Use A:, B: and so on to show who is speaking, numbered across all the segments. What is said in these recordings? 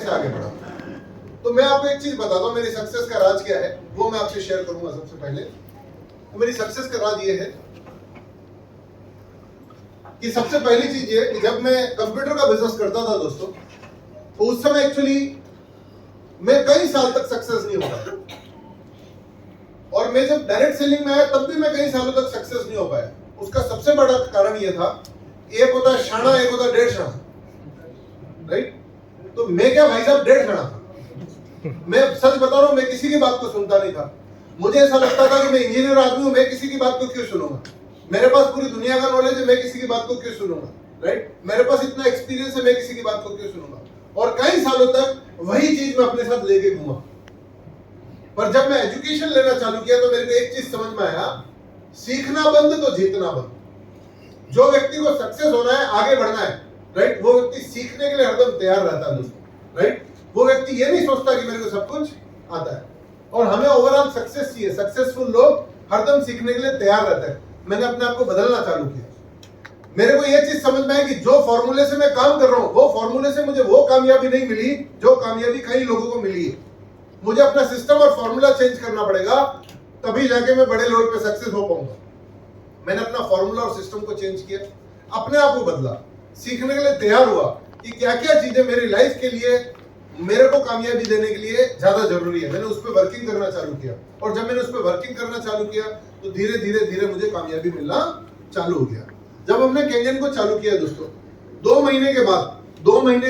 A: कैसे आगे बढ़ा। तो मैं आपको एक चीज बताता हूँ, मेरी सक्सेस का राज क्या है वो मैं आपसे शेयर करूंगा। सबसे पहले तो मेरी सक्सेस का राज ये है कि सबसे पहली चीज ये कि जब मैं कंप्यूटर का बिजनेस करता था दोस्तों, तो उस समय एक्चुअली मैं कई साल तक सक्सेस नहीं हो पाया, और मैं जब डायरेक्ट सेलिंग में आया तब भी मैं कई सालों तक सक्सेस नहीं हो पाया। उसका सबसे बड़ा कारण ये था, एक होता शाना, एक होता डेढ़ शाना, राइट। तो मैं क्या भाई साहब डेढ़ शाना था। मैं सच बता रहा हूं, मैं किसी की बात को सुनता नहीं था। मुझे ऐसा लगता था कि मैं इंजीनियर आदमी हूं, मैं किसी की बात को क्यों सुनूंगा, मेरे पास पूरी दुनिया का नॉलेज है, मैं किसी की बात को क्यों सुनूंगा, राइट। मेरे पास इतना एक्सपीरियंस है, मैं किसी की बात को क्यों सुनूंगा। और कई सालों तक वही चीज मैं अपने साथ लेके घूमा। पर जब मैं एजुकेशन लेना चालू किया तो मेरे को एक चीज समझ में आया, सीखना बंद तो जीतना बंद। जो व्यक्ति को सक्सेस होना है, आगे बढ़ना है, राइट, वो व्यक्ति सीखने के लिए हरदम तैयार रहता है दोस्तों, राइट। वो व्यक्ति ये नहीं सोचता कि मेरे को सब कुछ आता है। और हमें ओवरऑल सक्सेस चाहिए। सक्सेसफुल लोग हरदम सीखने के लिए तैयार रहते हैं। मैंने अपने आप को बदलना चालू किया। मेरे को ये चीज समझ में आई कि जो फॉर्मूले से मैं काम कर रहा हूं, वो फॉर्मूले से मुझे वो कामयाबी नहीं मिली जो कामयाबी कई लोगों को मिली है। मुझे अपना सिस्टम और फॉर्मूला चेंज करना पड़ेगा, तभी जाके मैं बड़े लेवल पे सक्सेस हो पाऊंगा। मैंने अपना फॉर्मूला और सिस्टम को चेंज किया, अपने आप को बदला, सीखने के लिए तैयार हुआ कि क्या क्या चीजें मेरी लाइफ के लिए, मेरे को कामयाबी देने के लिए ज्यादा जरूरी है। मैंने उस पर वर्किंग करना चालू किया, और जब मैंने उस पर वर्किंग करना चालू किया तो धीरे धीरे धीरे मुझे कामयाबी मिलना चालू हो गया। जब हमने कैंगन को चालू किया दोस्तों, 2 महीने के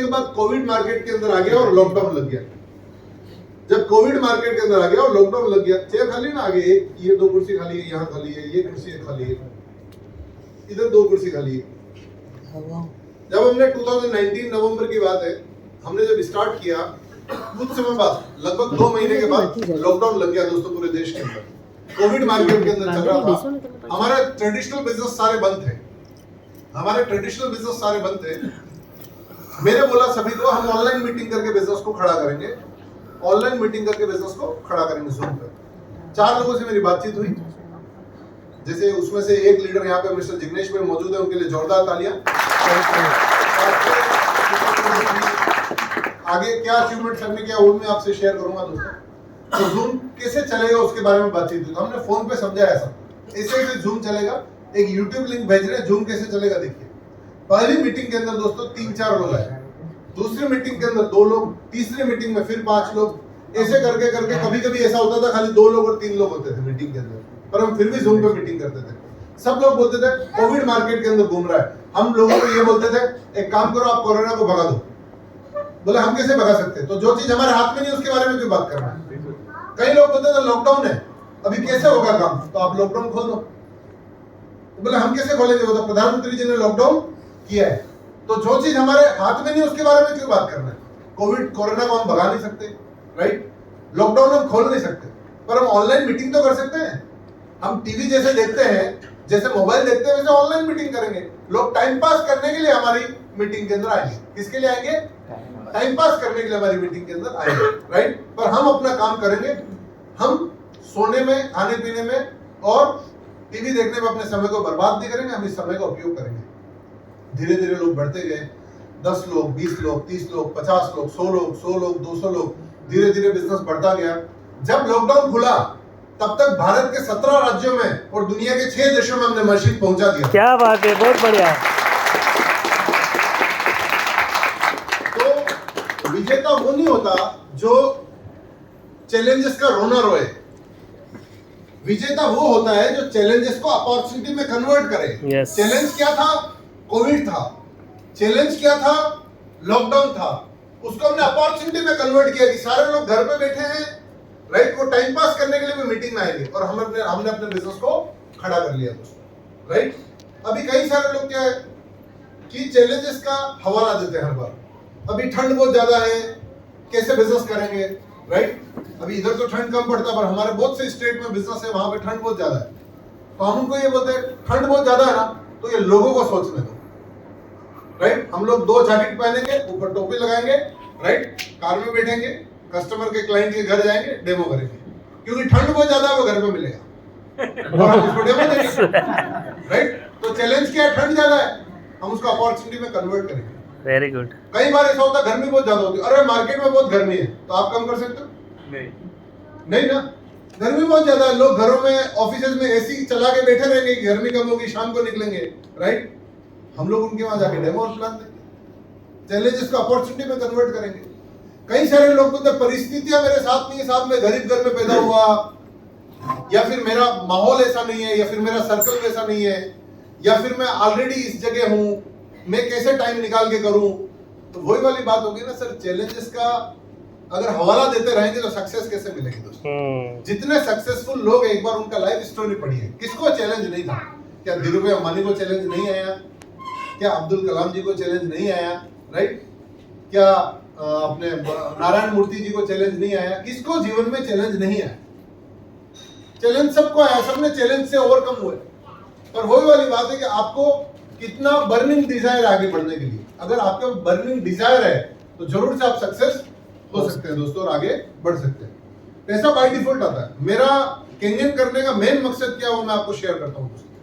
A: बाद कोविड मार्केट के अंदर आ गया और लॉकडाउन लग गया। जब कोविड मार्केट के अंदर आ गया और लॉकडाउन लग गया, चेयर खाली ना, आगे एक, ये 2 कुर्सी खाली है, यहाँ खाली है, ये कुर्सी खाली है, इधर 2 कुर्सी खाली है। जब हमने 2019 नवंबर की बात है, हमने जब स्टार्ट किया, कुछ समय बाद, लगभग 2 महीने के बाद लॉकडाउन लग गया दोस्तों पूरे देश के अंदर। कोविड मार्केट के अंदर चल रहा था। हमारे ट्रेडिशनल बिजनेस सारे बंद थे, मैंने बोला सभी को, हम ऑनलाइन मीटिंग करके बिजनेस को खड़ा करेंगे, Zoom पे। 4 लोगों से मेरी बातचीत हुई, जैसे उसमें से एक लीडर यहाँ पे मिस्टर जिग्नेश भाई मौजूद है, उनके लिए जोरदार तालियां। आगे क्या अचीवमेंट हमने किया वो मैं आपसे शेयर करूंगा दोस्तों। तो जूम कैसे चलेगा उसके बारे में बातचीत हुई, तो हमने फोन पे समझाया सब ऐसे जूम चलेगा। एक यूट्यूब लिंक भेज रहे हैं, जूम कैसे चलेगा देखिए। पहली मीटिंग के अंदर दोस्तों 3-4 लोग आए, दूसरी मीटिंग के अंदर 2 लोग, तीसरी मीटिंग में फिर 5 लोग, ऐसे करके करके कभी कभी ऐसा होता था खाली 2 लोग और 3 लोग होते थे मीटिंग के अंदर, पर हम फिर भी जूम पे मीटिंग करते थे। सब लोग बोलते थे कोविड मार्केट के अंदर घूम रहा है। हम लोगों को ये बोलते थे एक काम करो, आप कोरोना को भगा दो। बोले हम कैसे भगा सकते हैं, तो जो चीज हमारे हाथ में नहीं उसके बारे में क्यों बात करना है। कई लोग बोलते थे लॉकडाउन है, अभी कैसे होगा काम, तो आप लॉकडाउन खोल दो। बोले हम कैसे खोलेंगे, वो तो प्रधानमंत्री जी ने लॉकडाउन किया है। तो जो चीज हमारे हाथ में नहीं उसके बारे में क्यों बात करना है। कोरोना को हम भगा नहीं सकते, राइट, लॉकडाउन हम खोल नहीं सकते, पर हम ऑनलाइन मीटिंग तो कर सकते हैं। हम टीवी जैसे देखते हैं, जैसे मोबाइल देखते हैं, वैसे ऑनलाइन मीटिंग करेंगे। लोग टाइम पास करने के लिए हमारी मीटिंग के अंदर आएंगे। किसके लिए आएंगे, टाइम पास करने के लिए हमारी मीटिंग के अंदर आएंगे, राइट। पर हम अपना काम करेंगे, हम सोने में, खाने पीने में और टीवी देखने में अपने समय को बर्बाद नहीं करेंगे, हम इस समय का उपयोग करेंगे। धीरे धीरे लोग बढ़ते गए, 10 लोग, 20 लोग, 30 लोग, 50 लोग, 100 लोग, 200 लोग, धीरे धीरे बिजनेस बढ़ता गया। जब लॉकडाउन खुला तब तक भारत के 17 राज्यों में और दुनिया के 6 देशों में हमने मशीन पहुंचा दिया।
B: क्या बात है, बहुत बढ़िया।
A: तो विजेता वो नहीं होता जो चैलेंजेस का रोना रोए, विजेता वो होता है जो चैलेंजेस को अपॉर्चुनिटी में कन्वर्ट करे। चैलेंज क्या था, कोविड था। चैलेंज क्या था, लॉकडाउन था। उसको हमने अपॉर्चुनिटी में कन्वर्ट किया कि सारे लोग घर पे बैठे हैं, राइट, वो टाइम पास करने के लिए भी मीटिंग में आएंगे, और हमने अपने बिजनेस को खड़ा कर लिया दोस्तों, राइट। अभी कई सारे लोग क्या है कि चैलेंजेस का हवाला देते हैं हर बार। अभी ठंड बहुत ज्यादा है, कैसे बिजनेस करेंगे, राइट। अभी इधर तो ठंड कम पड़ता है, पर हमारे बहुत से स्टेट में बिजनेस है, वहां पे ठंड बहुत ज्यादा है। तो हम उनको ये बोलते हैं ठंड बहुत ज्यादा है ना, तो ये लोगों को सोचने दो, राइट। हम लोग 2 जैकेट पहनेंगे, ऊपर टोपी लगाएंगे, राइट, कार में बैठेंगे, कस्टमर के, क्लाइंट के घर जाएंगे, डेमो करेंगे, क्योंकि ठंड बहुत ज्यादा है, वो घर पे मिलेगा और हम उसको डेमो देंगे, राइट। तो चैलेंज क्या है, ठंड ज्यादा है, हम उसको अपॉर्चुनिटी में कन्वर्ट करेंगे।
B: Very good.
A: कई बार ऐसा होता है गर्मी बहुत ज्यादा होती है, अरे मार्केट में बहुत गर्मी है, तो आप कम कर सकते हो? नहीं ना, गर्मी बहुत ज्यादा है, लोग घरों में ऑफिस में एसी चला के बैठे रहेंगे कि गर्मी कम होगी, शाम को निकलेंगे, राइट? हम लोग उनके वहां जाके डेमो और प्लान देंगे, चैलेंजेस को अपॉर्चुनिटी में कन्वर्ट करेंगे। कई सारे लोग बोलते हैं परिस्थितियां मेरे साथ नहीं है साहब, मैं गरीब घर में पैदा हुआ, या फिर मेरा माहौल ऐसा नहीं है, या फिर मेरा सर्कल वैसा नहीं है, या फिर मैं ऑलरेडी इस जगह हूं, मैं कैसे टाइम निकाल के करूं? तो वही वाली बात होगी ना सर, चैलेंजेस का अगर हवाला देते रहेंगे तो सक्सेस कैसे मिलेगी दोस्तों? जितने सक्सेसफुल लोग हैं, एक बार उनका लाइफ स्टोरी पढ़िए, किसको चैलेंज नहीं था? क्या धीरूभाई अंबानी को चैलेंज नहीं आया? क्या अब्दुल कलाम जी को चैलेंज नहीं आया? राइट? क्या अपने नारायण मूर्ति जी को चैलेंज नहीं आया? किसको जीवन में चैलेंज नहीं आया? चैलेंज सबको आया, सबने चैलेंज से ओवरकम हुए। पर वही वाली बात है कि आपको कितना बर्निंग डिजायर आगे बढ़ने के लिए, अगर आपका बर्निंग डिजायर है तो जरूर से आप सक्सेस हो सकते हैं दोस्तों, और आगे बढ़ सकते हैं। पैसा बाय डिफॉल्ट आता है। मेरा केंगन करने का मेन मकसद क्या है वो मैं आपको शेयर करता हूं दोस्तों।